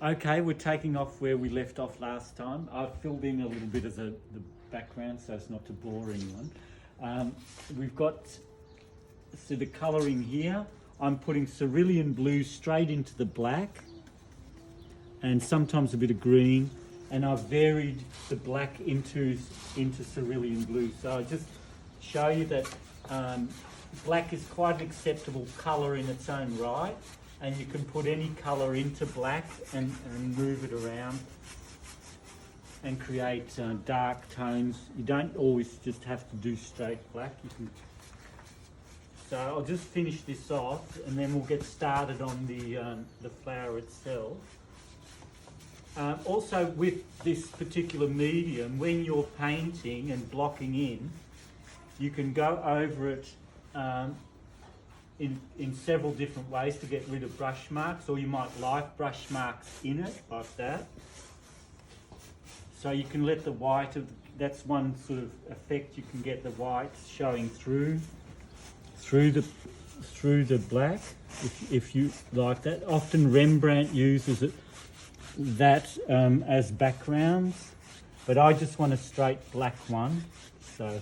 Okay, we're taking off where we left off last time. I've filled in a little bit of the background so as not to bore anyone. We've got the colouring here. I'm putting cerulean blue straight into the black and sometimes a bit of green, and I've varied the black into cerulean blue. So I just show you that black is quite an acceptable colour in its own right, and you can put any colour into black and move it around and create dark tones. You don't always just have to do straight black. You can. So I'll just finish this off and then we'll get started on the flower itself. Also with this particular medium, when you're painting and blocking in, you can go over it in several different ways to get rid of brush marks, or you might like brush marks in it like that. So you can let the white that's one sort of effect. You can get the white showing through the black if you like that. Often Rembrandt uses that as backgrounds, but I just want a straight black one, so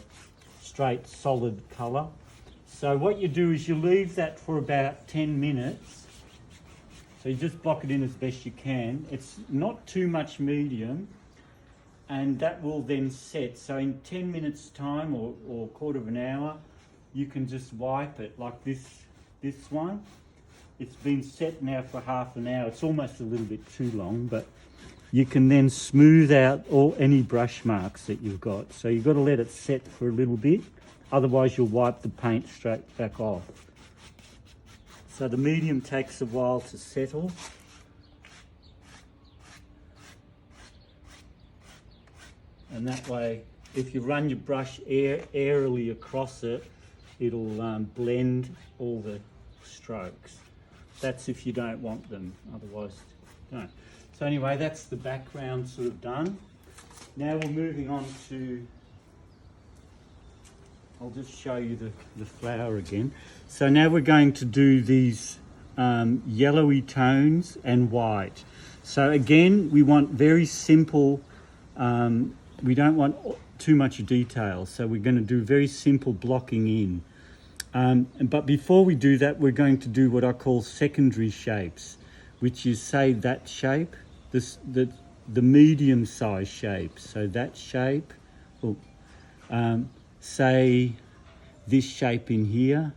straight solid colour. So what you do is you leave that for about 10 minutes. So you just block it in as best you can. It's not too much medium, and that will then set. So in 10 minutes time or quarter of an hour, you can just wipe it like this one. It's been set now for half an hour. It's almost a little bit too long, but you can then smooth out any brush marks that you've got. So you've got to let it set for a little bit, otherwise you'll wipe the paint straight back off. So the medium takes a while to settle. And that way, if you run your brush airily across it, it'll blend all the strokes. That's if you don't want them, otherwise don't. So anyway, that's the background sort of done. Now we're moving on to, I'll just show you the flower again. So now we're going to do these yellowy tones and white. So again, we want very simple, we don't want too much detail, so we're going to do very simple blocking in. But before we do that, we're going to do what I call secondary shapes, which is, say, that shape, the medium size shape. So that shape, say this shape in here,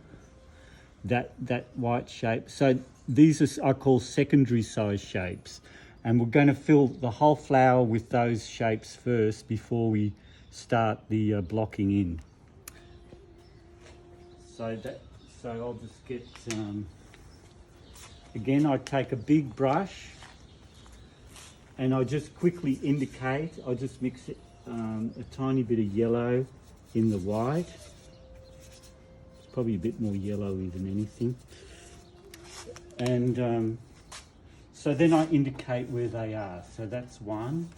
that white shape. So these I call secondary size shapes, and we're going to fill the whole flower with those shapes first before we start the blocking in. So I'll just get, again, I take a big brush and I just quickly indicate, I just mix it, a tiny bit of yellow in the white. It's probably a bit more yellowy than anything. And so then I indicate where they are. So that's one.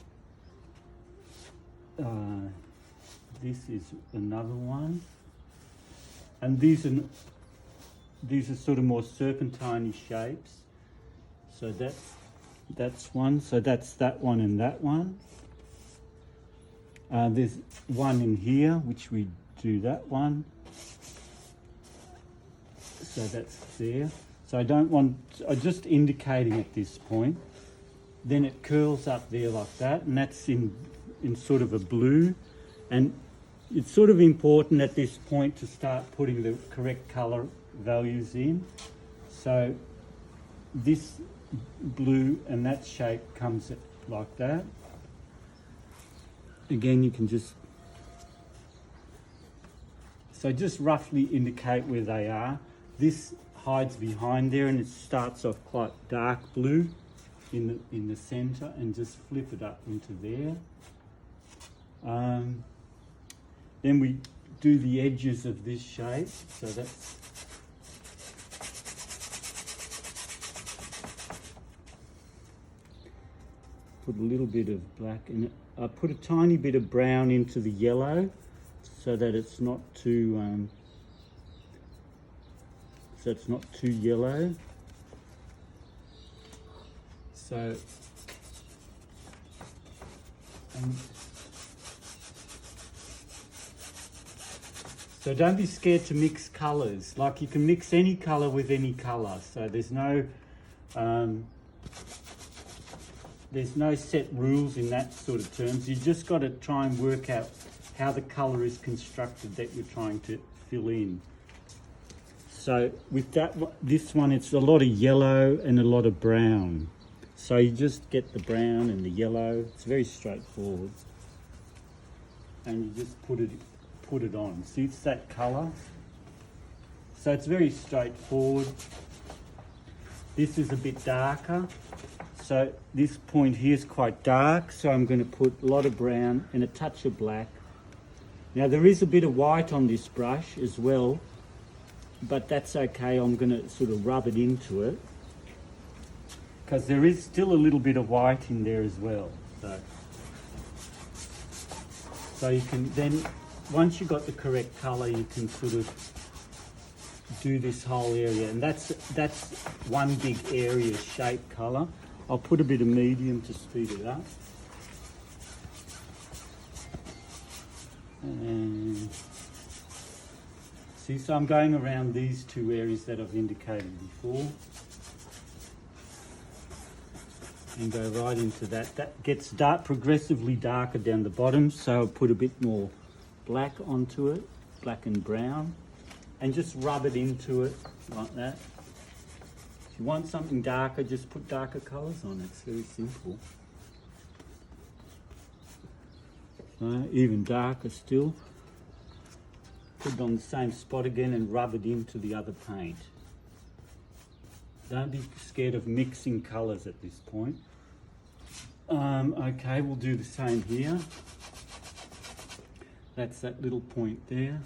This is another one. And these are sort of more serpentine shapes. So that's one. So that's that one and that one. There's one in here, which we do that one. So that's there. So I'm just indicating at this point. Then it curls up there like that, and that's in sort of a blue. And it's sort of important at this point to start putting the correct colour values in. So this blue and that shape comes like that. Again, you can just roughly indicate where they are. This hides behind there and it starts off quite dark blue in the centre, and just flip it up into there. Then we do the edges of this shape, so that's put a little bit of black in it. I put a tiny bit of brown into the yellow so that it's not too yellow. So And so don't be scared to mix colours. Like you can mix any colour with any colour. So there's no set rules in that sort of terms. You just got to try and work out how the colour is constructed that you're trying to fill in. So with this one, it's a lot of yellow and a lot of brown. So you just get the brown and the yellow. It's very straightforward. And you just put it on. See, it's that colour. So it's very straightforward. This is a bit darker. So this point here is quite dark. So I'm going to put a lot of brown and a touch of black. Now there is a bit of white on this brush as well, but that's okay. I'm going to sort of rub it into it because there is still a little bit of white in there as well. So you can then, once you've got the correct colour, you can sort of do this whole area, and that's one big area shape colour. I'll put a bit of medium to speed it up. And see, so I'm going around these two areas that I've indicated before. And go right into that. That gets progressively darker down the bottom, so I'll put a bit more black onto it, black and brown, and just rub it into it like that. If you want something darker, just put darker colours on it. It's very simple. Even darker still. Put it on the same spot again and rub it into the other paint. Don't be scared of mixing colours at this point. Okay, we'll do the same here. That's that little point there.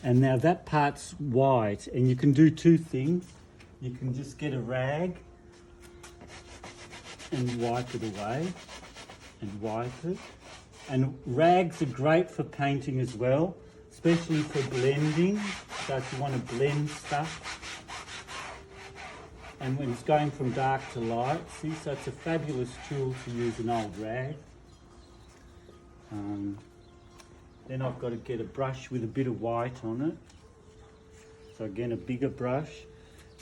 And now that part's white, and you can do two things. You can just get a rag and wipe it away, and wipe it. And rags are great for painting as well, especially for blending. So if you want to blend stuff, and when it's going from dark to light, see, so it's a fabulous tool to use an old rag. Then I've got to get a brush with a bit of white on it. So again, a bigger brush,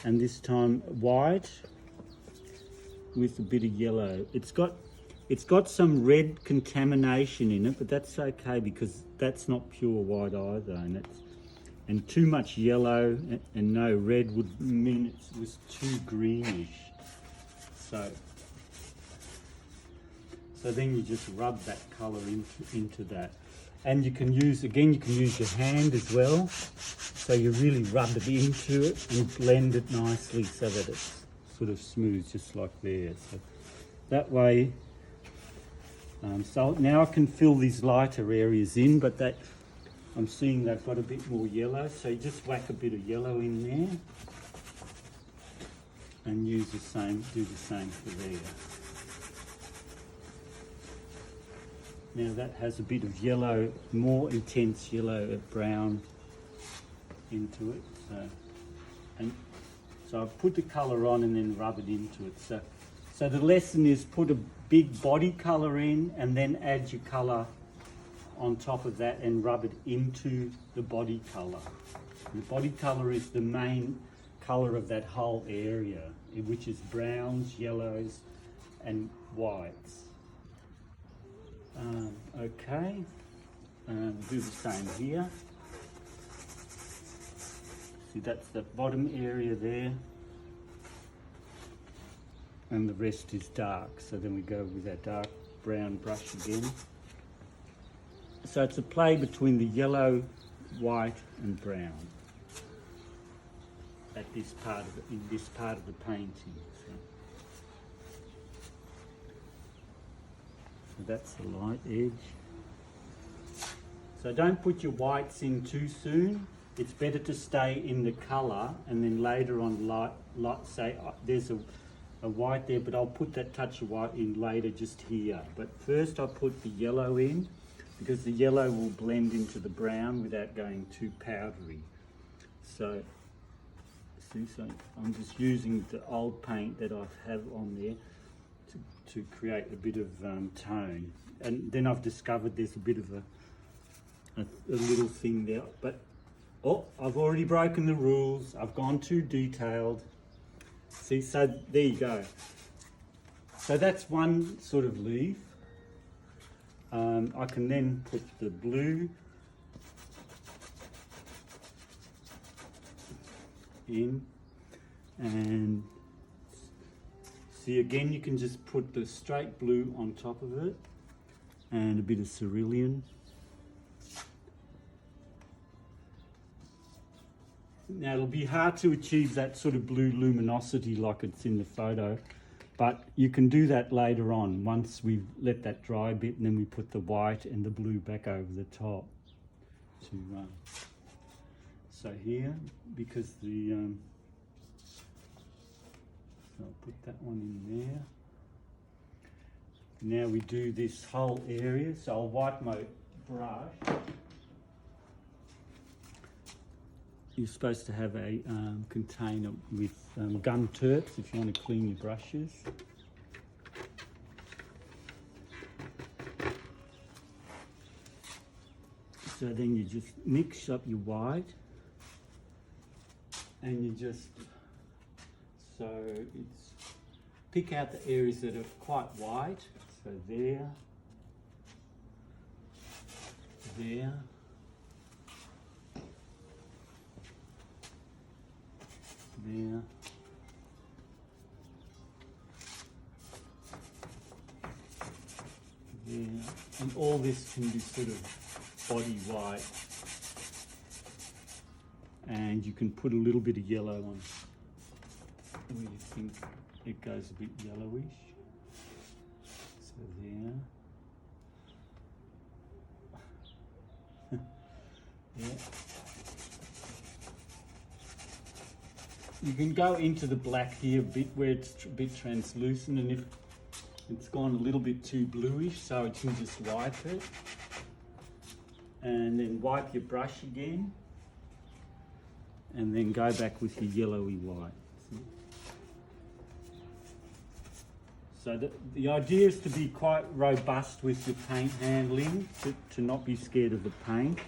and this time white with a bit of yellow. It's got some red contamination in it, but that's okay because that's not pure white either, and too much yellow and no red would mean it was too greenish. So then you just rub that colour into that. And you can use your hand as well. So you really rub it into it and blend it nicely so that it's sort of smooth, just like there. So that way, so now I can fill these lighter areas in, but that I'm seeing they've got a bit more yellow. So you just whack a bit of yellow in there and do the same for there. Now that has a bit of yellow, more intense yellow brown into it. So I've put the colour on and then rub it into it. So the lesson is put a big body colour in and then add your colour on top of that and rub it into the body colour. The body colour is the main colour of that whole area, which is browns, yellows and whites. Okay, we'll do the same here. See, that's the bottom area there, and the rest is dark. So then we go with our dark brown brush again. So it's a play between the yellow, white and brown at this part of in this part of the painting. So that's the light edge. So don't put your whites in too soon. It's better to stay in the colour and then later on light say there's a white there, but I'll put that touch of white in later just here. But first I'll put the yellow in because the yellow will blend into the brown without going too powdery. So See, so I'm just using the old paint that I have on there to create a bit of tone. And then I've discovered there's a bit of a little thing there, but oh, I've already broken the rules. I've gone too detailed. See, so there you go. So that's one sort of leaf. I can then put the blue in, and see, again, you can just put the straight blue on top of it and a bit of cerulean. Now, it'll be hard to achieve that sort of blue luminosity like it's in the photo, but you can do that later on once we've let that dry a bit, and then we put the white and the blue back over the top. So here, because the so I'll put that one in there. Now we do this whole area, so I'll wipe my brush. You're supposed to have a container with gum turps if you want to clean your brushes. So then you just mix up your white, and you just, so it's, pick out the areas that are quite white. So there, there, there, there, and all this can be sort of body white, and you can put a little bit of yellow on where you think it goes a bit yellowish. So there. Yeah. You can go into the black here a bit where it's a bit translucent, and if it's gone a little bit too bluish, so you can just wipe it. And then wipe your brush again, and then go back with your yellowy white. See? So the idea is to be quite robust with your paint handling, to not be scared of the paint,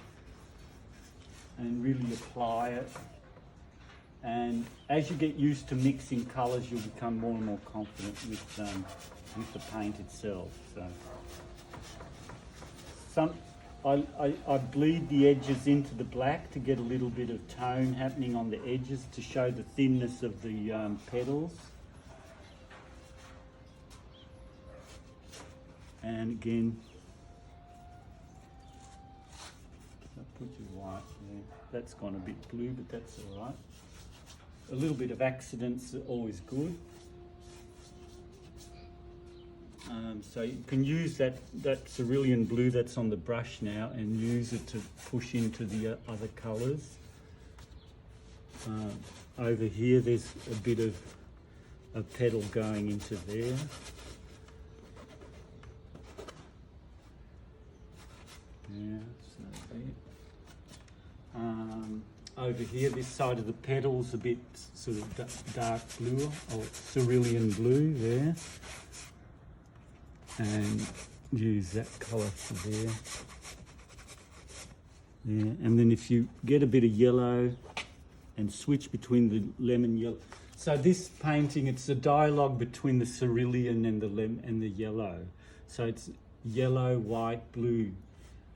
and really apply it. And as you get used to mixing colours, you'll become more and more confident with the paint itself. So I bleed the edges into the black to get a little bit of tone happening on the edges to show the thinness of the petals. And again, put your white there. That's gone a bit blue, but that's all right. A little bit of accidents are always good. So you can use that cerulean blue that's on the brush now and use it to push into the other colours. Over here there's a bit of a petal going into there. Yeah, so there. Over here, this side of the petal's a bit sort of dark blue, or cerulean blue there. And use that colour for there. Yeah, and then if you get a bit of yellow and switch between the lemon yellow. So this painting, it's a dialogue between the cerulean and the yellow. So it's yellow, white, blue.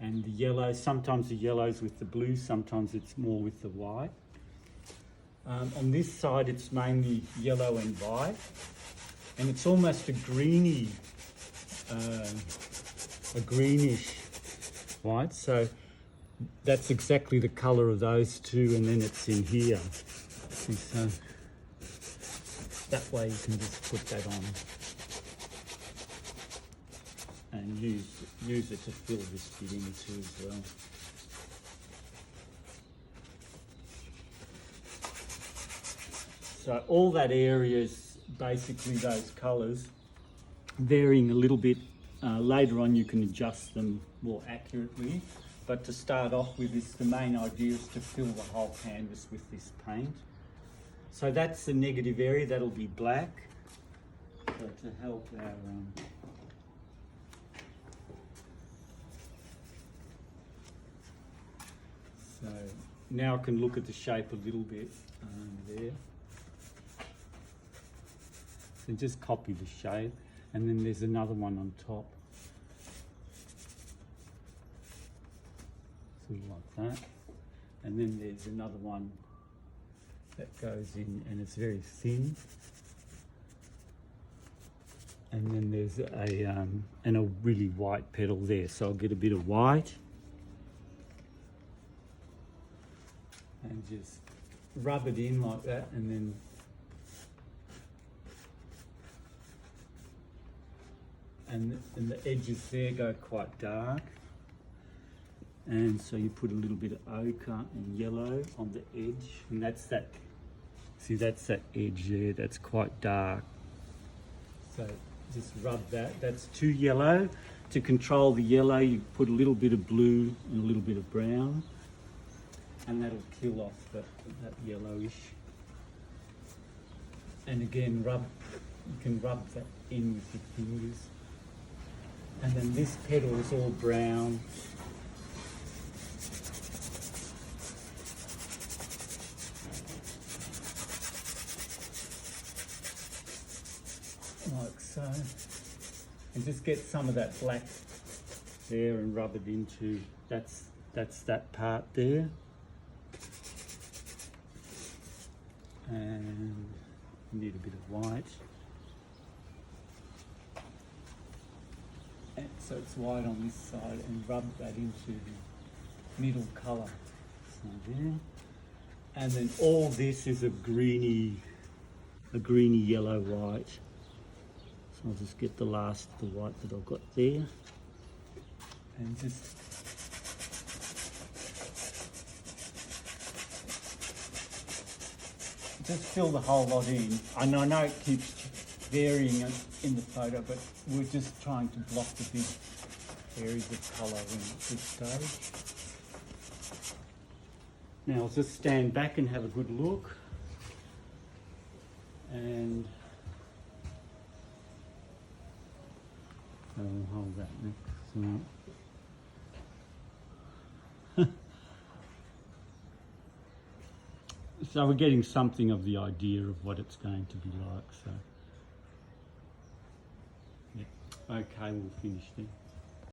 And the yellow, sometimes the yellow's with the blue, sometimes it's more with the white. On this side, it's mainly yellow and white. And it's almost a greenish white. So that's exactly the colour of those two, and then it's in here. See, so that way you can just put that on and use it to fill this bit in too as well. So all that area is basically those colours, varying a little bit. Later on you can adjust them more accurately, but to start off with, the main idea is to fill the whole canvas with this paint. So that's the negative area, that'll be black. So to help our so now I can look at the shape a little bit there. So just copy the shape, and then there's another one on top. Sort of like that. And then there's another one that goes in, and it's very thin. And then there's a really white petal there, so I'll get a bit of white and just rub it in like that, and then and the edges there go quite dark, and so you put a little bit of ochre and yellow on the edge, and that's that. See, that's that edge there, that's quite dark. So just rub that. That's too yellow. To control the yellow, you put a little bit of blue and a little bit of brown, and that'll kill off that yellowish. And again, you can rub that in with your fingers. And then this petal is all brown. Like so. And just get some of that black there and rub it into, that's that part there. And you need a bit of white. And so it's white on this side, and rub that into the middle colour. So there. And then all this is a greeny yellow white. So I'll just get the last of the white that I've got there. And just fill the whole lot in. I know it keeps varying in the photo, but we're just trying to block the big areas of colour in this stage. Now I'll just stand back and have a good look. And I'll hold that next. So we're getting something of the idea of what it's going to be like. So, yeah. Okay, we'll finish then.